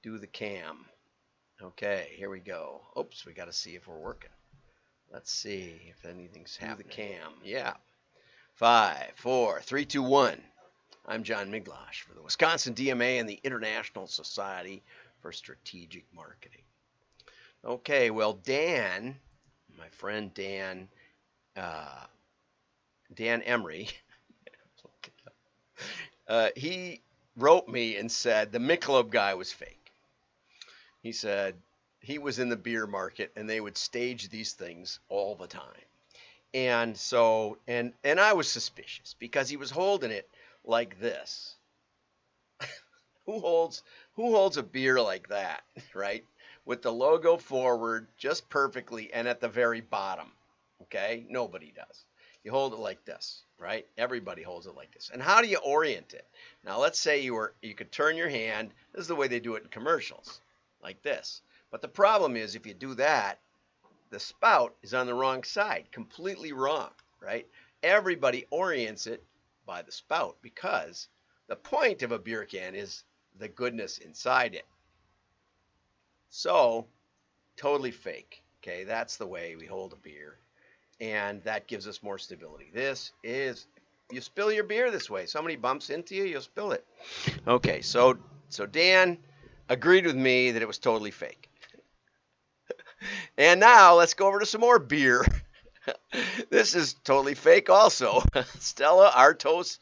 do the cam. Okay, here we go. Oops, we got to see if we're working. Let's see if anything's happening. Do the cam. Yeah. 5, 4, 3, 2, 1. I'm John Miglosh for the Wisconsin DMA and the International Society for Strategic Marketing. Okay, well, Dan, my friend Dan Emery, he wrote me and said the Michelob guy was fake. He said he was in the beer market and they would stage these things all the time. And so, and I was suspicious because he was holding it like this. Who holds a beer like that, right? With the logo forward just perfectly and at the very bottom. Okay? Nobody does. You hold it like this, right? Everybody holds it like this. And how do you orient it? Now, let's say you could turn your hand. This is the way they do it in commercials, like this. But the problem is if you do that, the spout is on the wrong side, completely wrong, right? Everybody orients it by the spout because the point of a beer can is the goodness inside it. So, totally fake. Okay, that's the way we hold a beer. And that gives us more stability. This is, you spill your beer this way. Somebody bumps into you, you'll spill it. Okay, so Dan agreed with me that it was totally fake. And now let's go over to some more beer. This is totally fake also. Stella Artois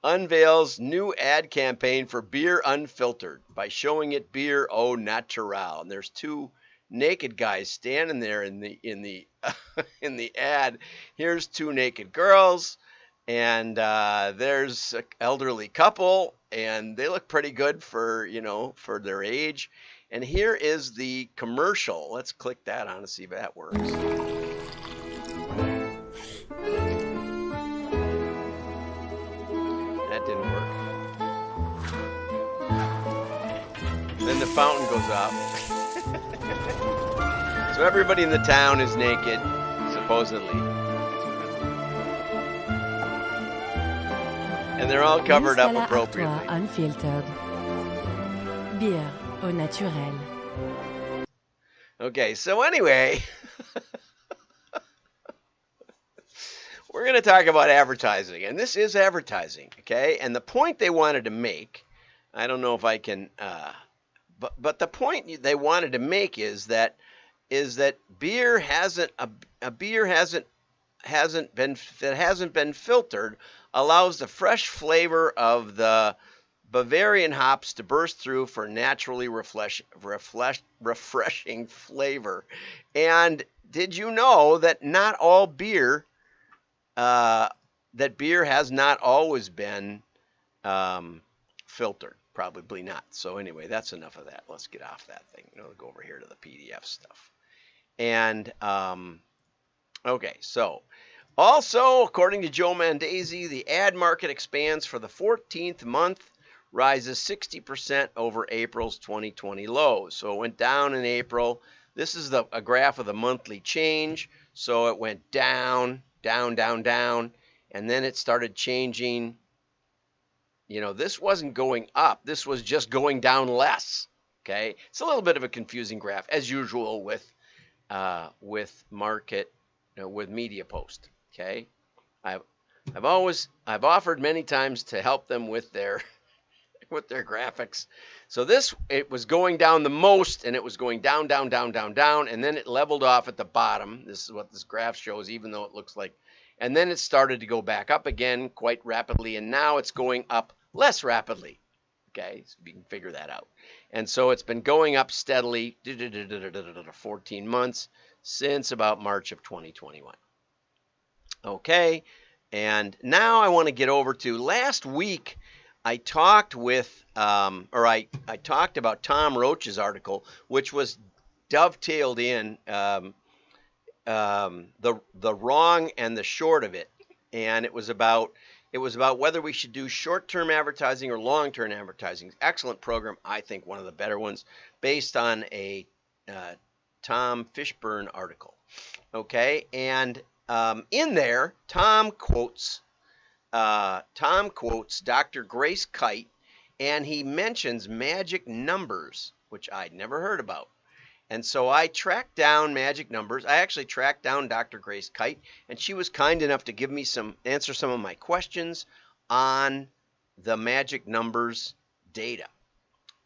unveils new ad campaign for beer Unfiltered by showing it beer au naturel. And there's two naked guys standing there in the in the ad. Here's two naked girls, and there's an elderly couple, and they look pretty good for for their age. And here is the commercial. Let's click that on to see if that works. That didn't work. Then the fountain goes off. So everybody in the town is naked, supposedly. And they're all covered up appropriately. Artois Unfiltered. Beer au naturel. Okay, so anyway, we're going to talk about advertising. And this is advertising, okay? And the point they wanted to make, I don't know if I can, but the point they wanted to make is that beer hasn't been filtered allows the fresh flavor of the Bavarian hops to burst through for naturally refreshing flavor. And did you know that not all beer has not always been filtered? Probably not. So anyway, that's enough of that. Let's get off that thing. Go over here to the PDF stuff. And okay, so also according to Joe Mandesi, the ad market expands for the 14th month, rises 60% over April's 2020 lows. So it went down in April. This is a graph of the monthly change. So it went down, down, down, down, and then it started changing. This wasn't going up. This was just going down less. Okay, it's a little bit of a confusing graph as usual with market, with Media Post. Okay, I've offered many times to help them with their graphics. So it was going down the most, and it was going down, down, down, down, down, and then it leveled off at the bottom. This is what this graph shows, even though it looks like, and then it started to go back up again quite rapidly, and now it's going up less rapidly. Okay, so you can figure that out. And so it's been going up steadily, 14 months, since about March of 2021. Okay, and now I want to get over to last week. I talked I talked about Tom Roach's article, which was dovetailed in the wrong and the short of it, and it was about whether we should do short-term advertising or long-term advertising. Excellent program, I think one of the better ones, based on a Tom Fishburne article. Okay, and in there, Tom quotes Dr. Grace Kite, and he mentions magic numbers, which I'd never heard about. And so I tracked down magic numbers. I actually tracked down Dr. Grace Kite, and she was kind enough to give me answer some of my questions on the magic numbers data.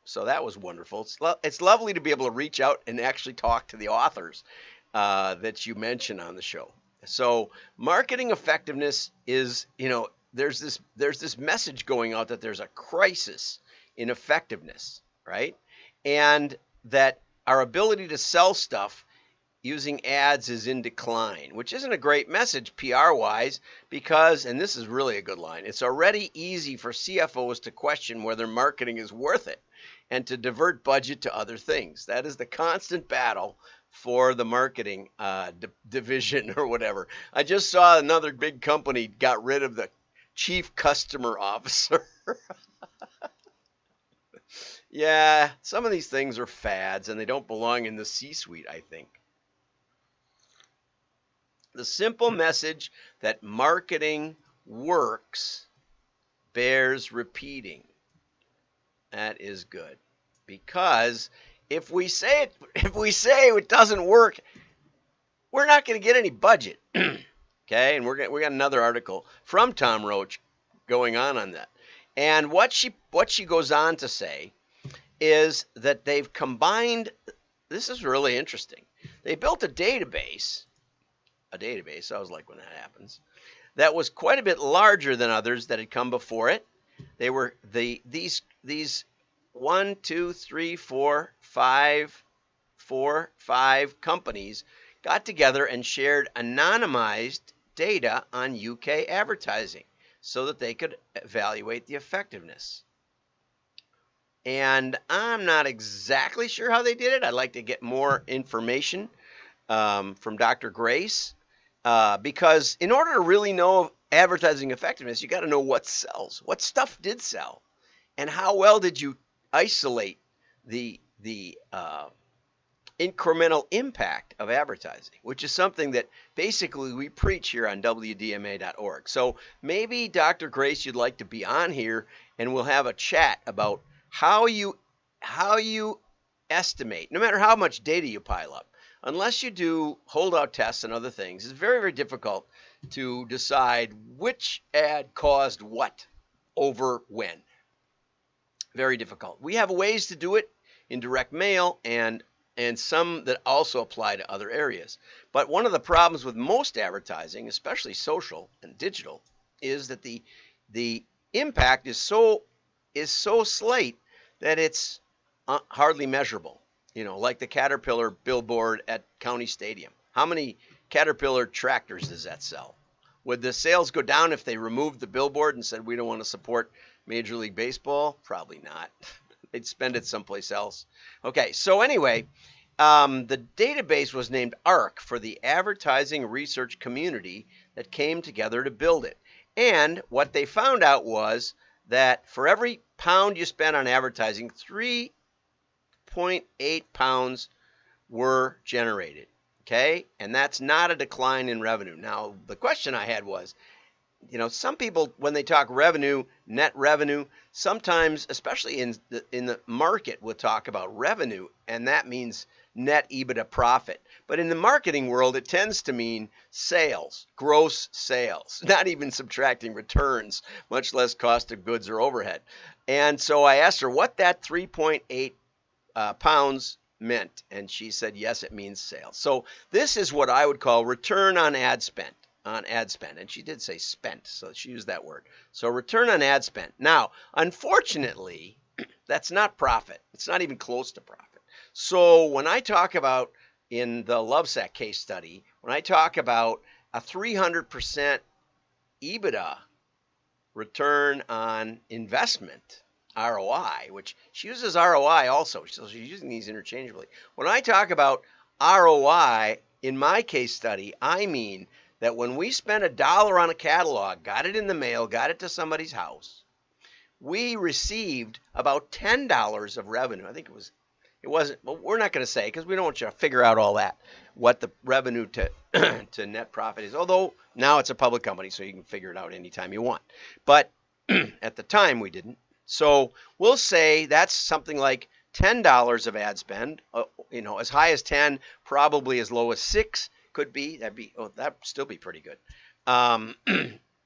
So that was wonderful. It's lovely to be able to reach out and actually talk to the authors that you mention on the show. So marketing effectiveness is, there's this message going out that there's a crisis in effectiveness, right? And that our ability to sell stuff using ads is in decline, which isn't a great message PR-wise because, and this is really a good line, it's already easy for CFOs to question whether marketing is worth it and to divert budget to other things. That is the constant battle for the marketing division or whatever. I just saw another big company got rid of the chief customer officer. Yeah, some of these things are fads and they don't belong in the C-suite, I think. The simple message that marketing works bears repeating. That is good. Because if we say it doesn't work, we're not going to get any budget. Okay? And we got another article from Tom Roach going on that. And what she goes on to say is that they've combined, this is really interesting. They built a database, I was like when that happens, that was quite a bit larger than others that had come before it. They were these 1, 2, 3, 4, 5 companies got together and shared anonymized data on UK advertising so that they could evaluate the effectiveness. And I'm not exactly sure how they did it. I'd like to get more information from Dr. Grace because in order to really know advertising effectiveness, you got to know what sells, what stuff did sell, and how well did you isolate the incremental impact of advertising, which is something that basically we preach here on WDMA.org. So maybe Dr. Grace, you'd like to be on here and we'll have a chat about how you estimate, no matter how much data you pile up, unless you do holdout tests and other things, it's very, very difficult to decide which ad caused what over when. Very difficult. We have ways to do it in direct mail and some that also apply to other areas. But one of the problems with most advertising, especially social and digital, is that the impact is so slight that it's hardly measurable. Like the Caterpillar billboard at County Stadium. How many Caterpillar tractors does that sell? Would the sales go down if they removed the billboard and said we don't want to support Major League Baseball? Probably not. They'd spend it someplace else. Okay, so anyway, the database was named ARC for the advertising research community that came together to build it. And what they found out was that for every pound you spent on advertising, 3.8 pounds were generated. Okay, and that's not a decline in revenue. Now, the question I had was, some people, when they talk revenue, net revenue, sometimes, especially in the market, will talk about revenue, and that means net EBITDA profit. But in the marketing world, it tends to mean sales, gross sales, not even subtracting returns, much less cost of goods or overhead. And so I asked her what that 3.8 pounds meant, and she said, yes, it means sales. So this is what I would call return on ad spend. And she did say spent, so she used that word. So return on ad spend. Now, unfortunately, that's not profit. It's not even close to profit. So when I talk about, in the Lovesac case study, when I talk about a 300% EBITDA return on investment, ROI, which she uses ROI also, so she's using these interchangeably. When I talk about ROI in my case study, I mean that when we spent $1 on a catalog, got it in the mail, got it to somebody's house, we received about $10 of revenue. I think it wasn't, well, we're not going to say because we don't want you to figure out all that, what the revenue to to net profit is. Although now it's a public company, so you can figure it out anytime you want. But at the time we didn't. So we'll say that's something like $10 of ad spend, as high as 10, probably as low as 6 could be. That'd still be pretty good.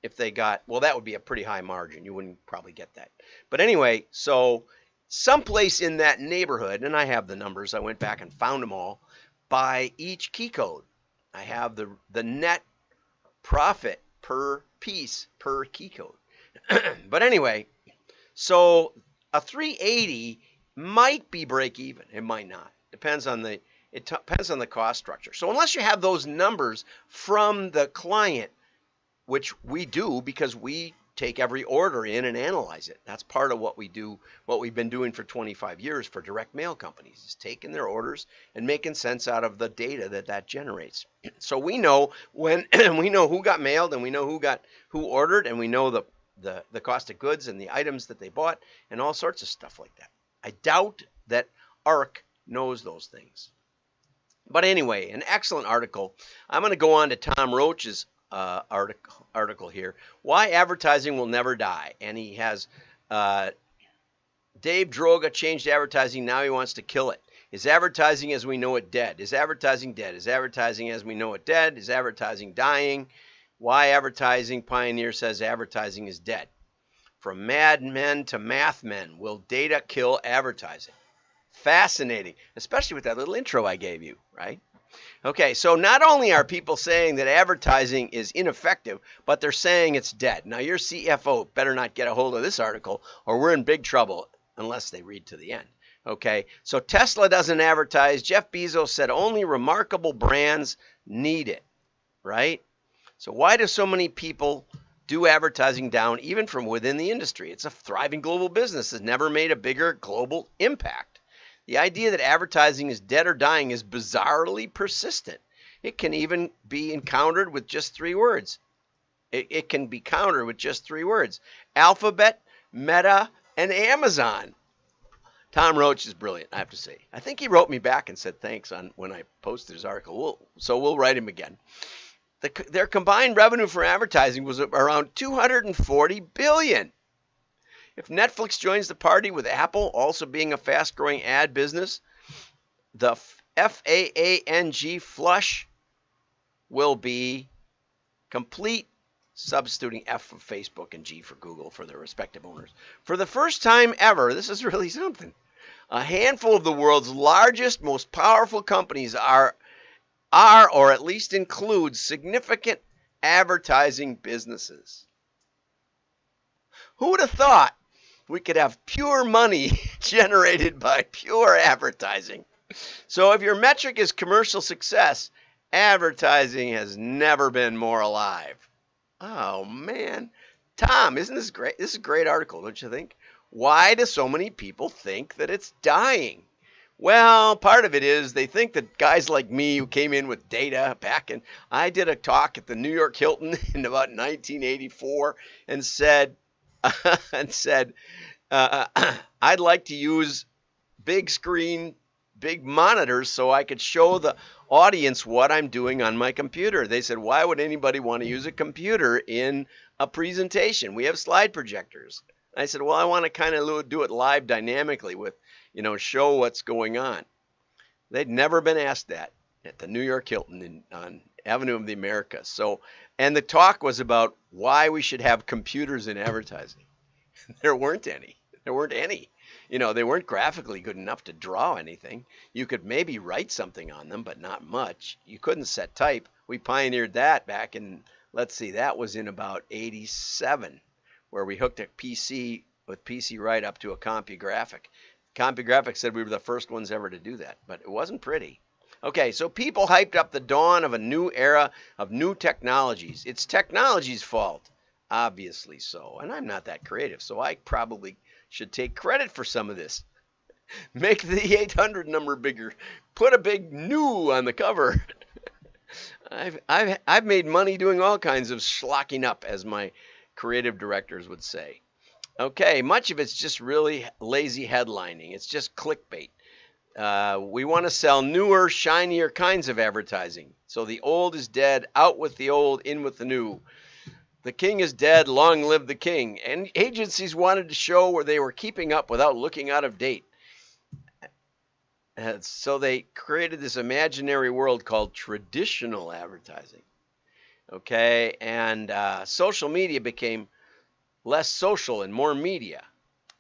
If they got, well, that would be a pretty high margin. You wouldn't probably get that. But anyway, so someplace in that neighborhood, and I have the numbers, I went back and found them all, by each key code. I have the net profit per piece per key code. But anyway, so a 380 might be break even. It might not. Depends on the cost structure. So unless you have those numbers from the client, which we do because we take every order in and analyze it. That's part of what we do, what we've been doing for 25 years for direct mail companies, is taking their orders and making sense out of the data that generates. So we know when we know who got mailed, and we know who ordered, and we know the cost of goods and the items that they bought and all sorts of stuff like that. I doubt that ARC knows those things. But anyway, an excellent article. I'm going to go on to Tom Roach's article here, Why Advertising Will Never Die. And he has Dave Droga changed advertising, now he wants to kill it. Is advertising as we know it dead? Is advertising dead? Is advertising as we know it dead? Is advertising dying? Why Advertising Pioneer says advertising is dead. From mad men to math men, will data kill advertising? Fascinating, especially with that little intro I gave you, right? Okay, so not only are people saying that advertising is ineffective, but they're saying it's dead. Now, your CFO better not get a hold of this article, or we're in big trouble unless they read to the end. Okay, so Tesla doesn't advertise. Jeff Bezos said only remarkable brands need it, right? So why do so many people do advertising down, even from within the industry? It's a thriving global business. Has never made a bigger global impact. The idea that advertising is dead or dying is bizarrely persistent. It can even be encountered with just 3 words. It can be countered with just 3 words. Alphabet, Meta, and Amazon. Tom Roach is brilliant, I have to say. I think he wrote me back and said thanks when I posted his article. So we'll write him again. Their combined revenue for advertising was around $240 billion. If Netflix joins the party with Apple also being a fast-growing ad business, the FAANG flush will be complete, substituting F for Facebook and G for Google for their respective owners. For the first time ever, this is really something, a handful of the world's largest, most powerful companies are or at least include significant advertising businesses. Who would have thought we could have pure money generated by pure advertising? So if your metric is commercial success, advertising has never been more alive. Oh, man. Tom, isn't this great? This is a great article, don't you think? Why do so many people think that it's dying? Well, part of it is they think that guys like me who came in with data back in, I did a talk at the New York Hilton in about 1984 and said, I'd like to use big screen, big monitors so I could show the audience what I'm doing on my computer. They said, why would anybody want to use a computer in a presentation? We have slide projectors. I said, well, I want to kind of do it live dynamically with, show what's going on. They'd never been asked that at the New York Hilton on Avenue of the Americas. So, and the talk was about why we should have computers in advertising. There weren't any. They weren't graphically good enough to draw anything. You could maybe write something on them, but not much. You couldn't set type. We pioneered that back in, that was in about 87, where we hooked a PC with PC Write up to a CompuGraphic. CompuGraphic said we were the first ones ever to do that, but it wasn't pretty. Okay, so people hyped up the dawn of a new era of new technologies. It's technology's fault, obviously so. And I'm not that creative, so I probably should take credit for some of this. Make the 800 number bigger. Put a big new on the cover. I've made money doing all kinds of schlocking up, as my creative directors would say. Okay, much of it's just really lazy headlining. It's just clickbait. We want to sell newer, shinier kinds of advertising. So the old is dead, out with the old, in with the new. The king is dead, long live the king. And agencies wanted to show where they were keeping up without looking out of date. And so they created this imaginary world called traditional advertising. Okay, and social media became less social and more media.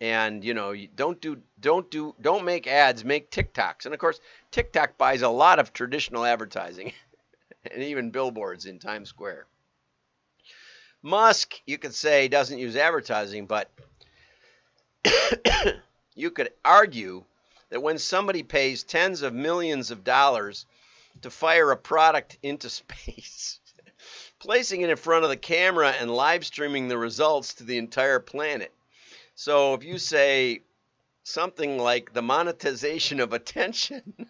And you don't make ads, make TikToks. And of course, TikTok buys a lot of traditional advertising and even billboards in Times Square. Musk, you could say, doesn't use advertising, but you could argue that when somebody pays tens of millions of dollars to fire a product into space, placing it in front of the camera and live streaming the results to the entire planet. So if you say something like the monetization of attention,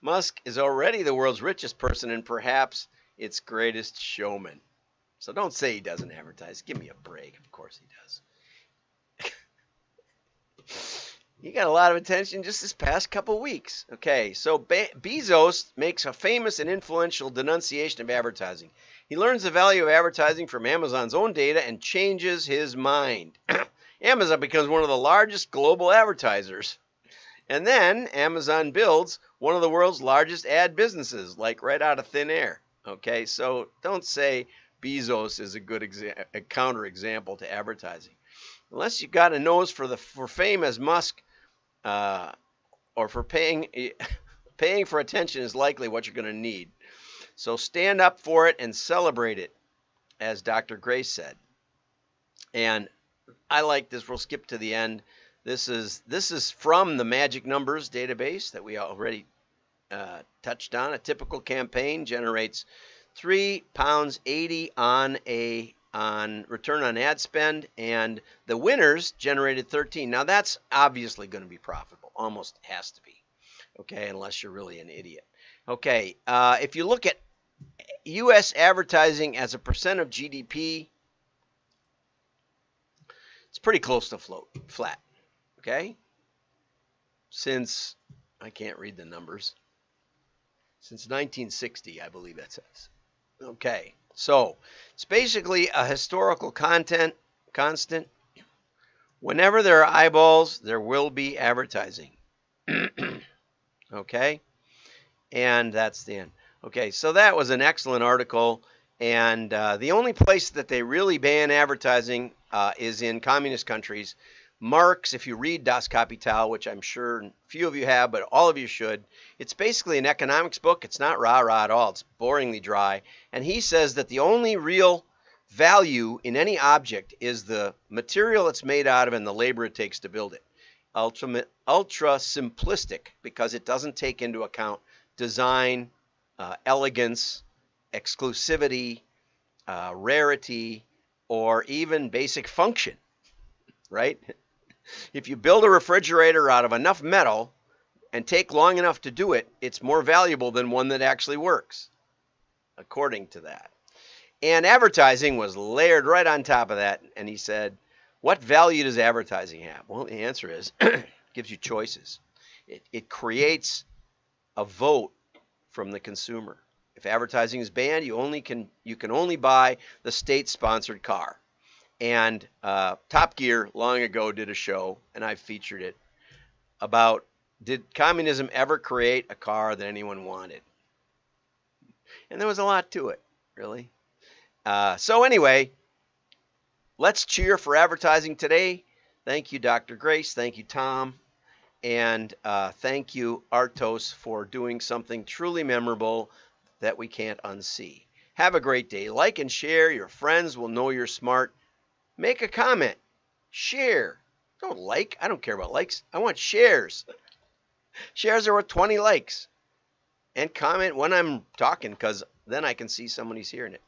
Musk is already the world's richest person and perhaps its greatest showman. So don't say he doesn't advertise. Give me a break. Of course he does. He got a lot of attention just this past couple weeks. Okay, so Bezos makes a famous and influential denunciation of advertising. He learns the value of advertising from Amazon's own data and changes his mind. Amazon becomes one of the largest global advertisers. And then Amazon builds one of the world's largest ad businesses, like right out of thin air. Okay, so don't say Bezos is a good a counter example to advertising. Unless you got a nose for fame as Musk, or for paying for attention is likely what you're going to need. So stand up for it and celebrate it, as Dr. Grace said. And I like this. We'll skip to the end. This is from the Magic Numbers database that we already touched on. A typical campaign generates £3.80 on return on ad spend, and the winners generated 13. Now that's obviously going to be profitable. Almost has to be. Okay, unless you're really an idiot. Okay, if you look at U.S. advertising as a percent of GDP, it's pretty close to flat. Okay? Since, I can't read the numbers, since 1960, I believe that says. Okay, so it's basically a historical constant. Whenever there are eyeballs, there will be advertising. Okay? And that's the end. Okay, so that was an excellent article. And the only place that they really ban advertising is in communist countries. Marx, if you read Das Kapital, which I'm sure few of you have, but all of you should, it's basically an economics book. It's not rah-rah at all. It's boringly dry. And he says that the only real value in any object is the material it's made out of and the labor it takes to build it. Ultra simplistic, because it doesn't take into account design, elegance, exclusivity, rarity, or even basic function, right? If you build a refrigerator out of enough metal and take long enough to do it, it's more valuable than one that actually works, according to that. And advertising was layered right on top of that. And he said, what value does advertising have? Well, the answer is it gives you choices. It creates a vote from the consumer. If advertising is banned, you can only buy the state-sponsored car. And Top Gear long ago did a show, and I featured it, about did communism ever create a car that anyone wanted? And there was a lot to it, really. So anyway, let's cheer for advertising today. Thank you, Dr. Grace. Thank you, Tom. And thank you, Artois, for doing something truly memorable that we can't unsee. Have a great day. Like and share. Your friends will know you're smart. Make a comment. Share. Don't like. I don't care about likes. I want shares. Shares are worth 20 likes. And comment when I'm talking, because then I can see somebody's hearing it.